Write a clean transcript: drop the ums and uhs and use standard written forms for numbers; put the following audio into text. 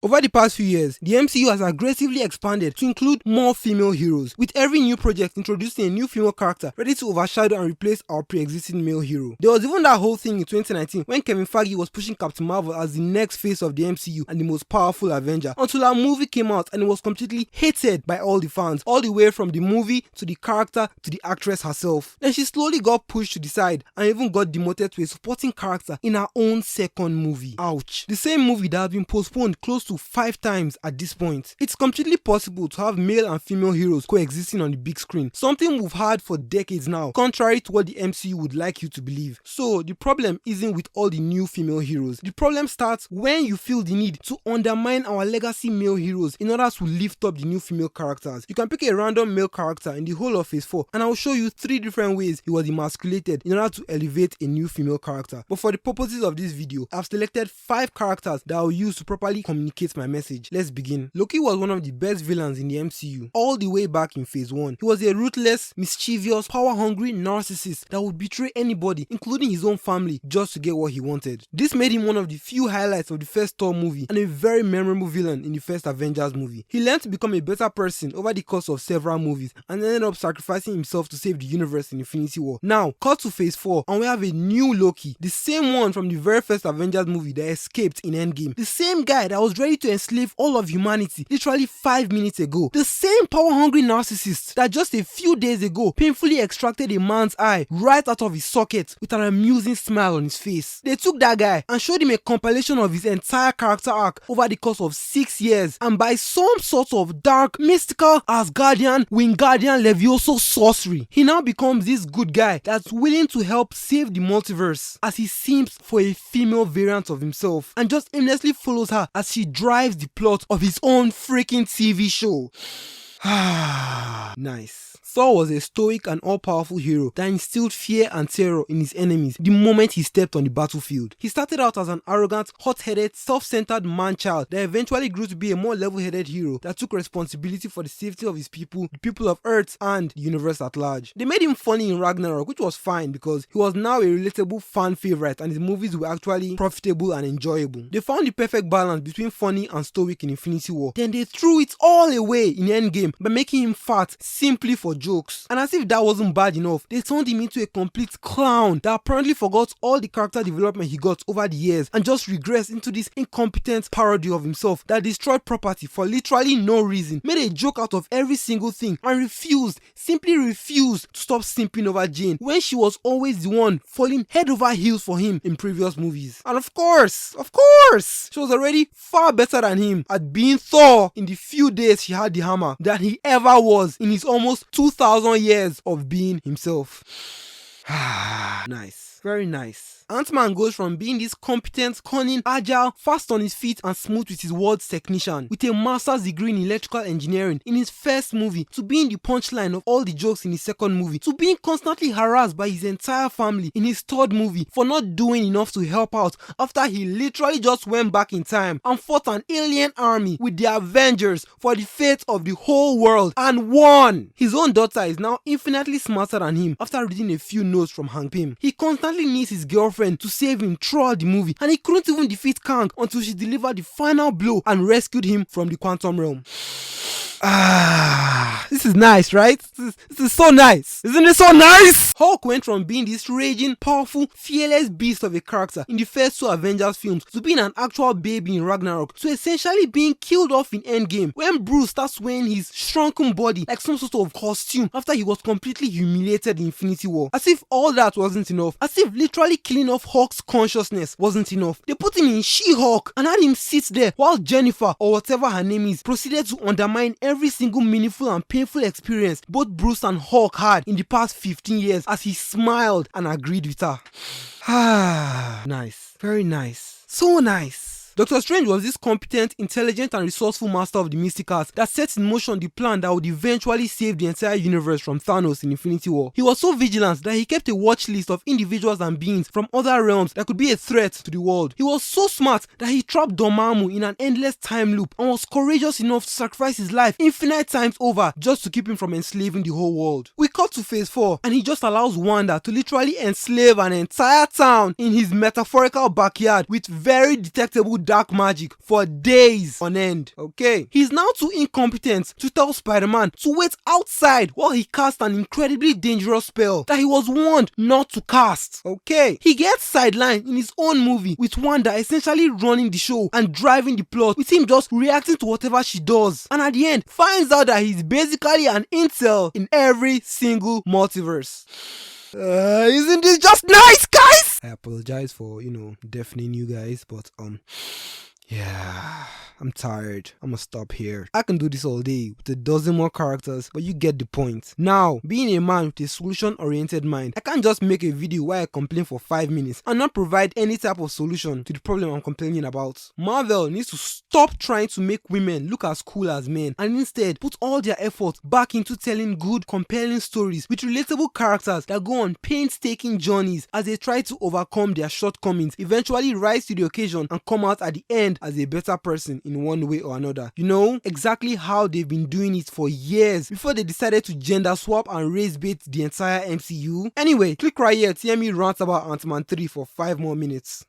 Over the past few years, the MCU has aggressively expanded to include more female heroes, with every new project introducing a new female character ready to overshadow and replace our pre-existing male hero. There was even that whole thing in 2019 when Kevin Feige was pushing Captain Marvel as the next face of the MCU and the most powerful Avenger, until our movie came out and it was completely hated by all the fans, all the way from the movie to the character to the actress herself. Then she slowly got pushed to the side and even got demoted to a supporting character in her own second movie. Ouch. The same movie that has been postponed close to 5 times at this point. It's completely possible to have male and female heroes coexisting on the big screen, something we've had for decades now, contrary to what the MCU would like you to believe. So the problem isn't with all the new female heroes. The problem starts when you feel the need to undermine our legacy male heroes in order to lift up the new female characters. You can pick a random male character in the whole of Phase 4 and I will show you 3 different ways he was emasculated in order to elevate a new female character. But for the purposes of this video, I've selected 5 characters that I'll use to properly communicate my message. Let's begin. Loki was one of the best villains in the MCU all the way back in Phase 1. He was a ruthless, mischievous, power-hungry narcissist that would betray anybody, including his own family, just to get what he wanted. This made him one of the few highlights of the first Thor movie and a very memorable villain in the first Avengers movie. He learned to become a better person over the course of several movies and ended up sacrificing himself to save the universe in Infinity War. Now, cut to Phase 4 and we have a new Loki, the same one from the very first Avengers movie that escaped in Endgame. The same guy that was ready to enslave all of humanity literally 5 minutes ago. The same power-hungry narcissist that just a few days ago painfully extracted a man's eye right out of his socket with an amusing smile on his face. They took that guy and showed him a compilation of his entire character arc over the course of 6 years, and by some sort of dark, mystical, Asgardian, Wingardian Levioso sorcery, he now becomes this good guy that's willing to help save the multiverse as he seems for a female variant of himself and just aimlessly follows her as she drives the plot of his own freaking TV show. Nice. Thor was a stoic and all-powerful hero that instilled fear and terror in his enemies the moment he stepped on the battlefield. He started out as an arrogant, hot-headed, self-centered man-child that eventually grew to be a more level-headed hero that took responsibility for the safety of his people, the people of Earth, and the universe at large. They made him funny in Ragnarok, which was fine because he was now a relatable fan favorite and his movies were actually profitable and enjoyable. They found the perfect balance between funny and stoic in Infinity War. Then they threw it all away in Endgame by making him fat simply for jokes. And as if that wasn't bad enough, they turned him into a complete clown that apparently forgot all the character development he got over the years and just regressed into this incompetent parody of himself that destroyed property for literally no reason, made a joke out of every single thing, and simply refused to stop simping over Jane when she was always the one falling head over heels for him in previous movies. And of course, she was already far better than him at being Thor in the few days she had the hammer than he ever was in his almost 2,000 years of being himself. Nice. Very nice. Ant-Man goes from being this competent, cunning, agile, fast on his feet and smooth with his words technician with a master's degree in electrical engineering in his first movie, to being the punchline of all the jokes in his second movie, to being constantly harassed by his entire family in his third movie for not doing enough to help out after he literally just went back in time and fought an alien army with the Avengers for the fate of the whole world and won. His own daughter is now infinitely smarter than him after reading a few notes from Hank Pym. He constantly needs his girlfriend to save him throughout the movie, and he couldn't even defeat Kang until she delivered the final blow and rescued him from the quantum realm. This is nice, right? This is so nice. Isn't it so nice? Hulk went from being this raging, powerful, fearless beast of a character in the first 2 Avengers films to being an actual baby in Ragnarok, to essentially being killed off in Endgame when Bruce starts wearing his shrunken body like some sort of costume after he was completely humiliated in Infinity War. As if all that wasn't enough, as if literally killing off Hulk's consciousness wasn't enough, they put him in She-Hulk and had him sit there while Jennifer, or whatever her name is, proceeded to undermine every single meaningful and painful experience both Bruce and Hulk had in the past 15 years as he smiled and agreed with her. Nice. Very nice. So nice. Doctor Strange was this competent, intelligent and resourceful master of the mystic arts that set in motion the plan that would eventually save the entire universe from Thanos in Infinity War. He was so vigilant that he kept a watch list of individuals and beings from other realms that could be a threat to the world. He was so smart that he trapped Dormammu in an endless time loop and was courageous enough to sacrifice his life infinite times over just to keep him from enslaving the whole world. We cut to Phase 4 and he just allows Wanda to literally enslave an entire town in his metaphorical backyard with very detectable dark magic for days on end. Okay, he's now too incompetent to tell Spider-Man to wait outside while he casts an incredibly dangerous spell that he was warned not to cast. Okay, he gets sidelined in his own movie with Wanda essentially running the show and driving the plot, with him just reacting to whatever she does, and at the end finds out that he's basically an incel in every single multiverse. Isn't this just nice, guys? I apologize for, deafening you guys, but yeah, I'm tired. I'm gonna stop here. I can do this all day with a dozen more characters, but you get the point. Now, being a man with a solution-oriented mind, I can't just make a video where I complain for 5 minutes and not provide any type of solution to the problem I'm complaining about. Marvel needs to stop trying to make women look as cool as men and instead put all their effort back into telling good, compelling stories with relatable characters that go on painstaking journeys as they try to overcome their shortcomings, eventually rise to the occasion and come out at the end as a better person in one way or another. Exactly how they've been doing it for years before they decided to gender swap and race bait the entire MCU. Anyway, click right here to hear me rant about Ant-Man 3 for 5 more minutes.